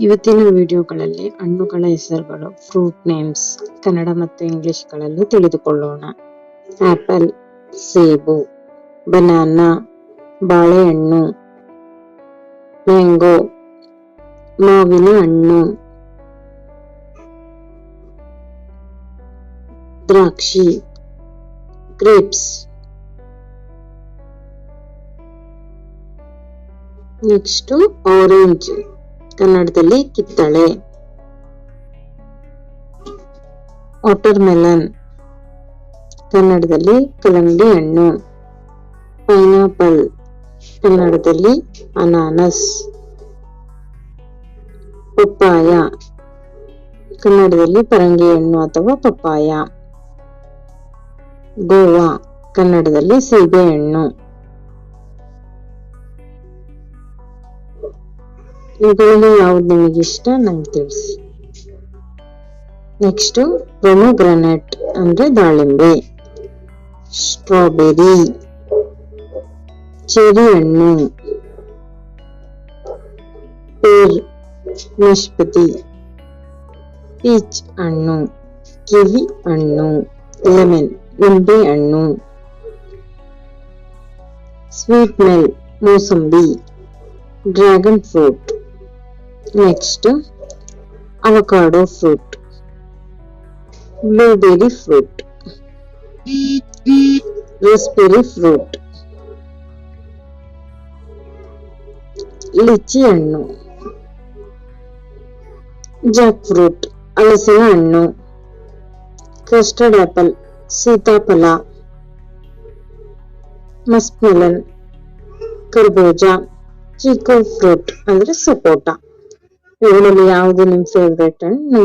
ಇವತ್ತಿನ ವಿಡಿಯೋಗಳಲ್ಲಿ ಹಣ್ಣುಗಳ ಹೆಸರುಗಳು, ಫ್ರೂಟ್ ನೇಮ್ಸ್ ಕನ್ನಡ ಮತ್ತು ಇಂಗ್ಲಿಷ್ಗಳಲ್ಲಿ ತಿಳಿದುಕೊಳ್ಳೋಣ. ಆಪಲ್, ಸೇಬು. ಬನಾನಾ, ಬಾಳೆಹಣ್ಣು. ಮ್ಯಾಂಗೋ, ಮಾವಿನ ಹಣ್ಣು. ದ್ರಾಕ್ಷಿ, ಗ್ರೇಪ್ಸ್. ನೆಕ್ಸ್ಟ್ ಆರೆಂಜ್, ಕನ್ನಡದಲ್ಲಿ ಕಿತ್ತಳೆ. ವಾಟರ್ ಮೆಲನ್, ಕನ್ನಡದಲ್ಲಿ ಕಲ್ಲಂಗಡಿ ಹಣ್ಣು. ಪೈನಾಪಲ್, ಕನ್ನಡದಲ್ಲಿ ಅನಾನಸ್. ಪಪ್ಪಾಯ, ಕನ್ನಡದಲ್ಲಿ ಪರಂಗಿ ಹಣ್ಣು ಅಥವಾ ಪಪ್ಪಾಯ. ಗೋವಾ, ಕನ್ನಡದಲ್ಲಿ ಸೀಬೆ ಹಣ್ಣು. ಇವುಗಳಲ್ಲಿ ಯಾವ್ದು ನಿಮಗೆ ಇಷ್ಟ ನಂಗೆ ತಿಳಿಸಿ. ನೆಕ್ಸ್ಟ್ ಪೊಮೊಗ್ರಾನೇಟ್ ಅಂದ್ರೆ ದಾಳಿಂಬೆ. ಸ್ಟ್ರಾಬೆರಿ, ಚೆರಿ ಹಣ್ಣು. ಪೇರ್, ನಾಷ್ಪತಿ. ಪೀಚ್ ಹಣ್ಣು, ಕಿವಿ ಹಣ್ಣು. ಲೆಮನ್, ನಿಂಬೆ ಹಣ್ಣು. ಸ್ವೀಟ್ ಮೆಲ್, ಮೂಸಂಬಿ. Dragon fruit. Next avocado fruit. Blueberry fruit. Raspberry fruit. Lychee ಹಣ್ಣು. ಜಾಕ್ ಫ್ರೂಟ್, ಹಲಸಿನ ಹಣ್ಣು. ಕಸ್ಟರ್ಡ್ ಆಪಲ್, ಸೀತಾಫಲ. ಮಸ್ಕ್ ಮೆಲನ್, ಕರ್ಬೂಜ. ಚೀಕೋ ಫ್ರೂಟ್ ಅಂದ್ರೆ ಸಪೋಟ. ಇವುಗಳಲ್ಲಿ ಯಾವುದು ನಿಮ್ ಫೇವ್ರೇಟ್ ಹಣ್ಣು?